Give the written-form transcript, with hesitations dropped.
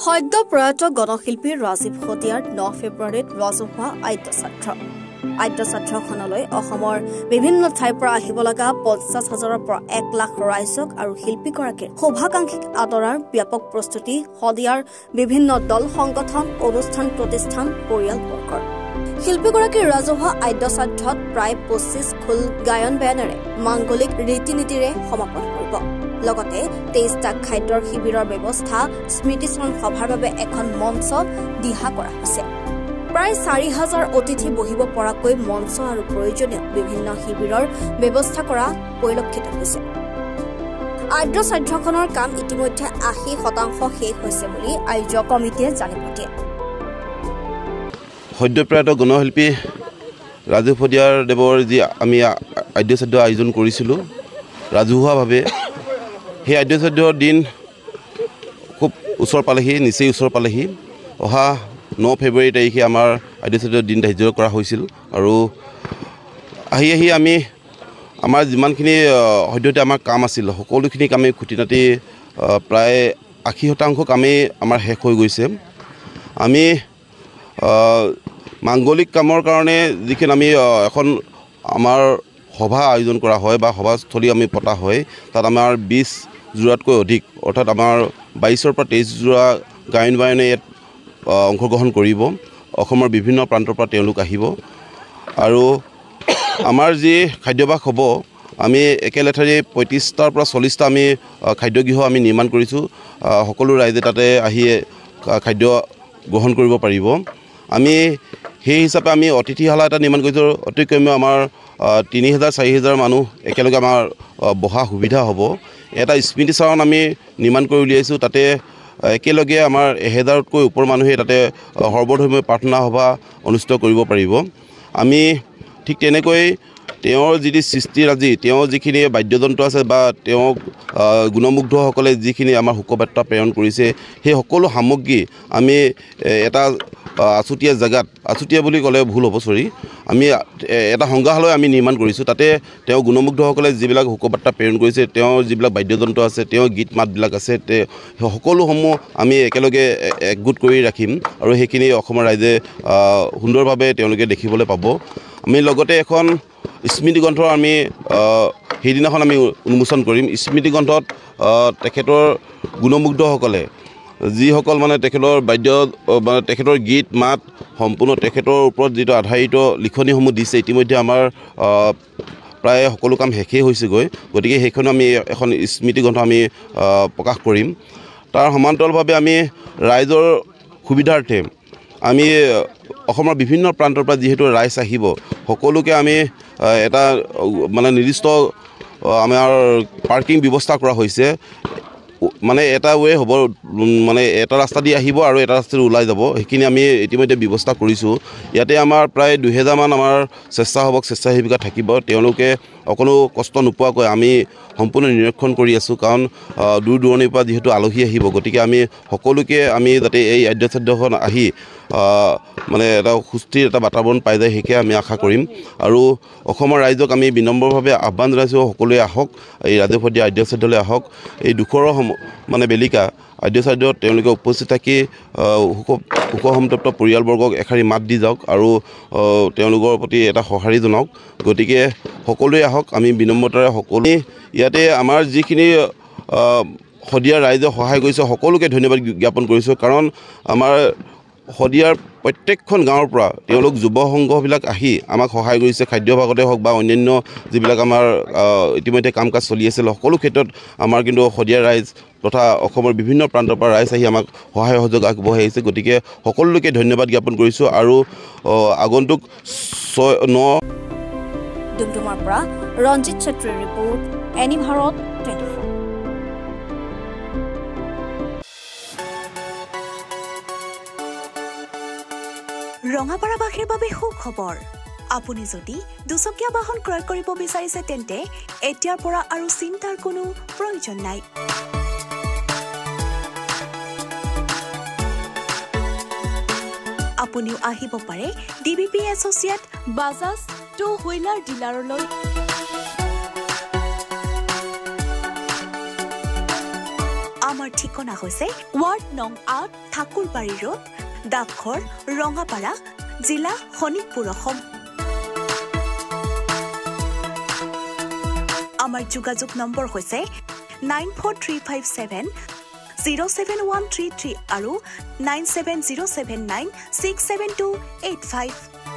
সদ্য প্ৰয়াত গণশিল্পী ৰাজীৱ শদিয়াৰ 9 ফেব্ৰুৱাৰীত ৰাজহুৱা আদ্যছাত্ৰখনলৈ অসমৰ বিভিন্ন ঠাইৰ পৰা আহিব লগা 50,000-ৰ পৰা 1 লাখ ৰাইজক আৰু শিল্পীগৰাকীৰ শুভাকাংক্ষীক আদৰাৰ ব্যাপক প্ৰস্তুতি শদিয়াৰ বিভিন্ন দল সংগঠন অনুষ্ঠান প্ৰতিষ্ঠান পৰিয়ালবৰ্গৰ শিল্পীগৰাকীৰ ৰাজহুৱা আদ্যছাত্ৰত প্ৰায় 25 খোল গায়ন বায়নেৰে মাংগলিক ৰীতি নীতিৰে সমাপন কৰিব লগতে 23টা খাদ্যৰ শিবিৰৰ ব্যৱস্থা স্মৃতিচৰণ সভাৰ বাবে এখন মঞ্চ দিহা কৰা হৈছে প্ৰায় 4,000 অতিথি বহিব পৰাকৈ মঞ্চ আৰু প্ৰয়োজনীয় বিভিন্ন শিবিৰৰ ব্যৱস্থা কৰা পৰিলক্ষিত হৈছে আদ্যছাত্ৰখনৰ কাম ইতিমধ্যে 80% শেষ হৈছে বুলি আয়োজক কমিটিয়ে জানিব দিয়ে সদ্যপ্ৰয়াত গণশিল্পী ৰাজীৱ শদিয়াৰ দেৱৰ যি আমি আদ্যছাত্ৰ আয়োজন কৰিছিলোঁ ৰাজহুৱাভাৱে সেই আদ্যছাত্ৰৰ দিন খুব ওচৰ পালেহি নিচেই ওচৰ পালেহি অহা 9 ফেব্ৰুৱাৰী তাৰিখে আমাৰ আদ্যছাত্ৰৰ দিন ধাৰ্য কৰা হৈছিল আৰু আহি আমি আমাৰ যিমানখিনি সদ্যহতে আমাৰ কাম আছিল সকলোখিনি কামেই খুঁটি নাটি প্ৰায় 80% কামেই আমাৰ শেষ হৈ গৈছে আমি মাংগলিক কামৰ কাৰণে যিখিনি আমি এখন আমাৰ সভা আয়োজন কৰা হয় বা সভাস্থলী আমি পতা হয় তাত আমাৰ 20 জোৰাতকৈ অধিক অৰ্থাৎ আমাৰ 22ৰ পৰা 23 জোৰা গায়ন বায়নে ইয়াত অংশগ্ৰহণ কৰিব অসমৰ বিভিন্ন প্ৰান্তৰ পৰা তেওঁলোক আহিব আৰু আমাৰ যি খাদ্যভাস হ'ব আমি একেলেঠাৰি 35টাৰ পৰা 40টা আমি খাদ্যগৃহ আমি নিৰ্মাণ কৰিছোঁ সকলো ৰাইজে তাতে আহি খাদ্য গ্ৰহণ কৰিব পাৰিব আমি সেই হিচাপে আমি অতিথিশালা এটা নিৰ্মাণ কৰিছোঁ অতি কমেও আমাৰ 3,000-4,000 মানুহ একেলগে আমাৰ বহা সুবিধা হ'ব এটা স্মৃতিচাৰণ আমি নিৰ্মাণ কৰি উলিয়াইছোঁ তাতে একেলগে আমাৰ 1000তকৈ ওপৰ মানুহে তাতে সৰ্বধৰ্মীয় প্ৰাৰ্থনা সভা অনুষ্ঠিত কৰিব পাৰিব আমি ঠিক তেনেকৈ তেওঁৰ যিটো সৃষ্টিৰাজি তেওঁৰ যিখিনি বাদ্যযন্ত্ৰ আছে বা তেওঁক গুণমুগ্ধসকলে যিখিনি আমাৰ শোকবাৰ্তা প্ৰেৰণ কৰিছে সেই সকলো সামগ্ৰী আমি এটা আছুতীয়া জেগাত আছুতীয়া বুলি ক'লে ভুল হ'ব আমি এটা সংগ্ৰহালয় আমি নিৰ্মাণ কৰিছোঁ তাতে তেওঁ গুণমুগ্ধসকলে যিবিলাক শোকবাৰ্তা প্ৰেৰণ কৰিছে তেওঁৰ যিবিলাক বাদ্যযন্ত্ৰ আছে তেওঁৰ গীত মাতবিলাক আছে সকলোসমূহ আমি একেলগে একগোট কৰি ৰাখিম আৰু সেইখিনি অসমৰ ৰাইজে সুন্দৰভাৱে তেওঁলোকে দেখিবলৈ পাব আমি লগতে এখন স্মৃতিগ্ৰন্থ আমি সেইদিনাখন আমি উন্মোচন কৰিম স্মৃতিগ্ৰন্থত তেখেতৰ গুণমুগ্ধসকলে যিসকল মানে তেখেতৰ বাদ্য মানে তেখেতৰ গীত মাত সম্পূৰ্ণ তেখেতৰ ওপৰত যিটো আধাৰিত লিখনিসমূহ দিছে ইতিমধ্যে আমাৰ প্ৰায় সকলো কাম শেষেই হৈছেগৈ গতিকে সেইখন আমি এখন স্মৃতিগ্ৰন্থ আমি প্ৰকাশ কৰিম তাৰ সমান্তৰালভাৱে আমি ৰাইজৰ সুবিধাৰ্থে আমি অসমৰ বিভিন্ন প্ৰান্তৰ পৰা যিহেতু ৰাইজ আহিব সকলোকে আমি এটা মানে নিৰ্দিষ্ট আমাৰ পাৰ্কিং ব্যৱস্থা কৰা হৈছে মানে এটা ৱে হ'ব মানে এটা ৰাস্তা দি আহিব আৰু এটা ৰাস্তা ওলাই যাব সেইখিনি আমি ইতিমধ্যে ব্যৱস্থা কৰিছোঁ ইয়াতে আমাৰ প্ৰায় 2000 মান আমাৰ স্বেচ্ছাসেৱিকা থাকিব তেওঁলোকে অকণো কষ্ট নোপোৱাকৈ আমি সম্পূৰ্ণ নিৰীক্ষণ কৰি আছোঁ কাৰণ দূৰ দূৰণিৰ পৰা যিহেতু আলহী আহিব গতিকে আমি সকলোকে আমি যাতে এই আদ্যছাত্ৰখন আহি মানে এটা সুস্থিৰ এটা বাতাবৰণ পাই যায় সেইকে আমি আশা কৰিম আৰু অসমৰ ৰাইজক আমি বিনম্ৰভাৱে আহ্বান জনাইছোঁ সকলোৱে আহক এই ৰাজীৱ শদিয়া আদ্যছাত্ৰলৈ আহক এই দুখৰ মানে বেলিকা আদ্যছাত্ৰত তেওঁলোকে উপস্থিত থাকি শোকসন্তপ্ত পৰিয়ালবৰ্গক এষাৰি মাত দি যাওক আৰু তেওঁলোকৰ প্ৰতি এটা সঁহাৰি জনাওক গতিকে সকলোৱে আহক আমি বিনম্ৰতাৰে সকলোৱে ইয়াতে আমাৰ যিখিনি শদিয়াৰ ৰাইজে সহায় কৰিছে সকলোকে ধন্যবাদ জ্ঞাপন কৰিছোঁ কাৰণ আমাৰ শদিয়াৰ প্ৰত্যেকখন গাঁৱৰ পৰা তেওঁলোক যুৱ সংঘবিলাক আহি আমাক সহায় কৰিছে খাদ্যভাগতে হওক বা অন্যান্য যিবিলাক আমাৰ ইতিমধ্যে কাম কাজ চলি আছিল সকলো ক্ষেত্ৰত আমাৰ কিন্তু শদিয়াৰ ৰাইজ তথা অসমৰ বিভিন্ন প্ৰান্তৰ পৰা ৰাইজ আহি আমাক সহায় সহযোগ আগবঢ়াই আহিছে গতিকে সকলোকে ধন্যবাদ জ্ঞাপন কৰিছোঁ আৰু আগন্তুক 9 ডুমডুমাৰ পৰা ৰঞ্জিত ছেত্ৰীৰ ৰিপৰ্ট এনি ভাৰত 24 ৰঙাপাৰাবাসীৰ বাবে সুখবৰ আপুনি যদি দুচকীয়া বাহন ক্ৰয় কৰিব বিচাৰিছে তেন্তে এতিয়াৰ পৰা আৰু চিন্তাৰ কোনো প্ৰয়োজন নাই আপুনিও আহিব পাৰে DBP associate Bajaj two wheeler ডিলাৰলৈ আমাৰ ঠিকনা হৈছে ৱাৰ্ড নং ৮ ঠাকুৰবাৰী ৰোড ডাকঘৰ ৰঙাপাৰা জিলা শোণিতপুৰ অসম আমাৰ যোগাযোগ নম্বৰ হৈছে 9435707133 আৰু 97079672885